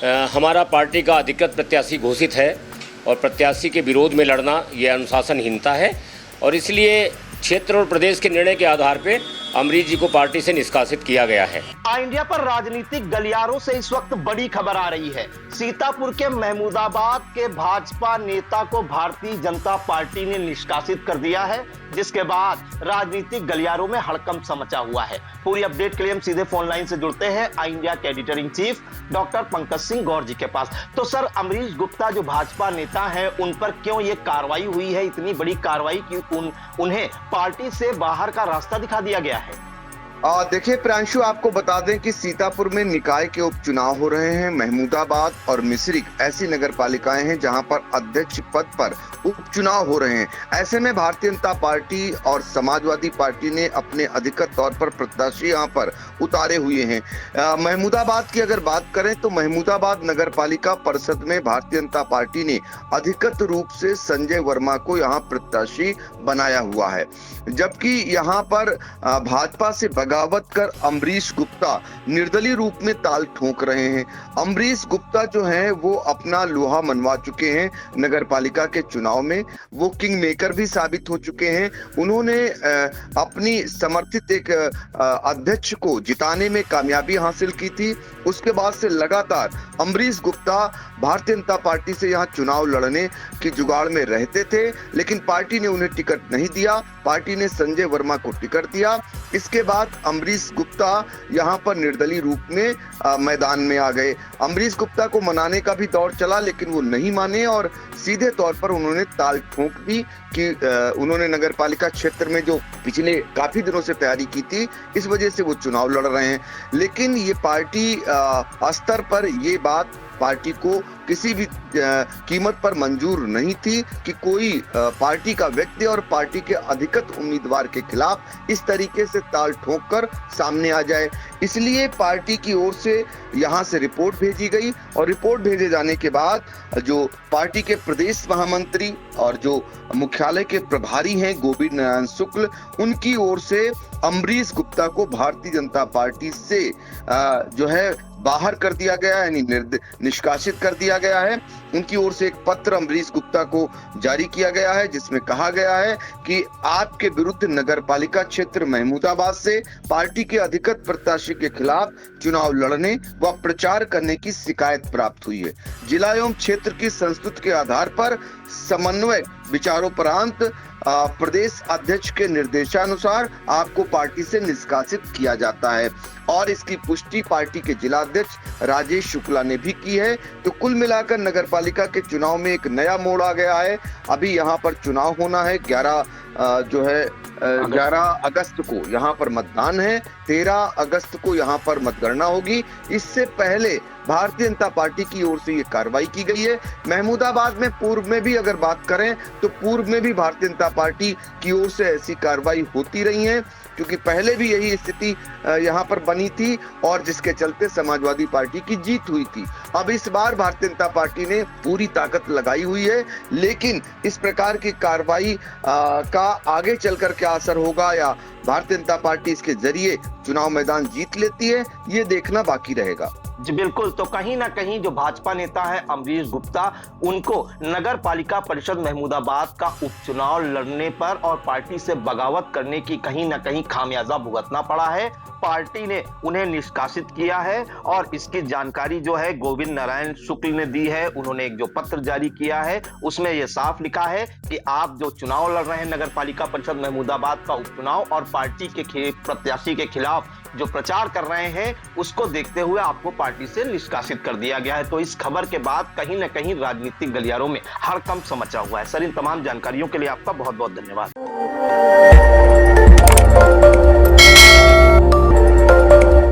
हमारा पार्टी का अधिकृत प्रत्याशी घोषित है और प्रत्याशी के विरोध में लड़ना यह अनुशासनहीनता है और इसलिए क्षेत्र और प्रदेश के निर्णय के आधार पर अमरीश जी को पार्टी से निष्कासित किया गया है। इंडिया पर राजनीतिक गलियारों से इस वक्त बड़ी खबर आ रही है। सीतापुर के महमूदाबाद के भाजपा नेता को भारतीय जनता पार्टी ने निष्कासित कर दिया है, जिसके बाद राजनीतिक गलियारों में हड़कंप सा मचा हुआ है। पूरी अपडेट के लिए हम सीधे फोन लाइन से जुड़ते हैं इंडिया के editor in chief doctor Pankaj Singh Gaur ji के पास। तो सर, अमरीश गुप्ता जो भाजपा नेता हैं, उन पर क्यों ये कार्रवाई हुई है, इतनी बड़ी कार्रवाई कि उन्हें पार्टी से बाहर का रास्ता दिखा दिया गया है? देखिए प्रांशु, आपको बता दें कि सीतापुर में निकाय के उपचुनाव हो रहे हैं। महमूदाबाद और मिश्रिख ऐसी नगर पालिकाएं हैं जहां पर अध्यक्ष पद पर उपचुनाव हो रहे हैं। ऐसे में भारतीय जनता पार्टी और समाजवादी पार्टी ने अपने अधिकृत तौर पर प्रत्याशी यहां पर उतारे हुए हैं। महमूदाबाद की अगर बात करें तो महमूदाबाद नगर पालिका परिषद में भारतीय जनता पार्टी ने अधिकृत रूप से संजय वर्मा को यहाँ प्रत्याशी बनाया हुआ है, जबकि यहाँ पर भाजपा से बगावत कर अमरीश गुप्ता निर्दलीय रूप में ताल ठोक रहे हैं। अमरीश गुप्ता जो हैं वो अपना लोहा मनवा चुके हैं नगर पालिका के चुनाव में। वो किंग मेकर भी साबित हो चुके हैं। उन्होंने अपनी समर्थित एक अध्यक्ष को जिताने में कामयाबी हासिल की थी। उसके बाद से लगातार अमरीश गुप्ता भारतीय जनता पार्टी से यहाँ चुनाव लड़ने की जुगाड़ में रहते थे, लेकिन पार्टी ने उन्हें टिकट नहीं दिया। पार्टी ने संजय वर्मा को टिकट दिया। इसके बाद अमरीश गुप्ता यहाँ पर निर्दलीय रूप में मैदान में आ गए। अमरीश गुप्ता को मनाने का भी दौर चला, लेकिन वो नहीं माने और सीधे तौर पर उन्होंने ताल ठोक दी कि उन्होंने नगर पालिका क्षेत्र में जो पिछले काफी दिनों से तैयारी की थी, इस वजह से वो चुनाव लड़ रहे हैं। लेकिन ये पार्टी स्तर पर ये बात पार्टी को किसी भी कीमत पर मंजूर नहीं थी कि कोई पार्टी का व्यक्ति और पार्टी के अधिकृत उम्मीदवार के खिलाफ इस तरीके से ताल ठोककर सामने आ जाए। इसलिए पार्टी की ओर से यहां से रिपोर्ट भेजी गई और रिपोर्ट भेजे जाने के बाद जो पार्टी के प्रदेश महामंत्री और जो मुख्यालय के प्रभारी हैं गोविंद नारायण शुक्ल, उनकी ओर से अमरीश गुप्ता को भारतीय जनता पार्टी से जो है बाहर कर दिया गया, यानी निष्कासित कर दिया गया है। उनकी ओर से एक पत्र अमरीश गुप्ता को जारी किया गया है, जिसमें कहा गया है कि आपके विरुद्ध नगर पालिका क्षेत्र महमूदाबाद से पार्टी के अधिकृत प्रत्याशी के खिलाफ चुनाव लड़ने व प्रचार करने की शिकायत प्राप्त हुई है। जिला एवं क्षेत्र की संस्तुति के आधार पर समन्वय विचारोपरांत प्रदेश अध्यक्ष के निर्देशानुसार आपको पार्टी से निष्कासित किया जाता है और इसकी पुष्टि पार्टी के जिला अध्यक्ष राजेश शुक्ला ने भी की है। तो कुल मिलाकर नगर पालिका के चुनाव में एक नया मोड़ आ गया है। अभी यहाँ पर चुनाव होना है 11 अगस्त को यहाँ पर मतदान है, 13 अगस्त को यहाँ पर मतगणना होगी। इससे पहले भारतीय जनता पार्टी की ओर से ये कार्रवाई की गई है। महमूदाबाद में पूर्व में भी अगर बात करें तो पूर्व में भी भारतीय जनता पार्टी की ओर से ऐसी कार्रवाई होती रही है, क्योंकि पहले भी यही स्थिति यहाँ पर बनी थी और जिसके चलते समाजवादी पार्टी की जीत हुई थी। अब इस बार भारतीय जनता पार्टी ने पूरी ताकत लगाई हुई है, लेकिन इस प्रकार की कार्रवाई का आगे चलकर क्या असर होगा या भारतीय जनता पार्टी इसके जरिए चुनाव मैदान जीत लेती है, ये देखना बाकी रहेगा। जी बिल्कुल। तो कहीं ना कहीं जो भाजपा नेता है अमरीश गुप्ता, उनको नगर पालिका परिषद महमूदाबाद का उपचुनाव लड़ने पर और पार्टी से बगावत करने की कहीं ना कहीं खामियाजा भुगतना पड़ा है। पार्टी ने उन्हें निष्कासित किया है और इसकी जानकारी जो है गोविंद नारायण शुक्ल ने दी है। उन्होंने एक जो पत्र जारी किया है उसमें यह साफ लिखा है कि आप जो चुनाव लड़ रहे हैं नगर पालिका परिषद महमूदाबाद का उपचुनाव और पार्टी के प्रत्याशी के खिलाफ जो प्रचार कर रहे हैं, उसको देखते हुए आपको पार्टी से निष्कासित कर दिया गया है। तो इस खबर के बाद कहीं ना कहीं राजनीतिक गलियारों में हड़कंप सा मचा हुआ है। सर, इन तमाम जानकारियों के लिए आपका बहुत बहुत धन्यवाद।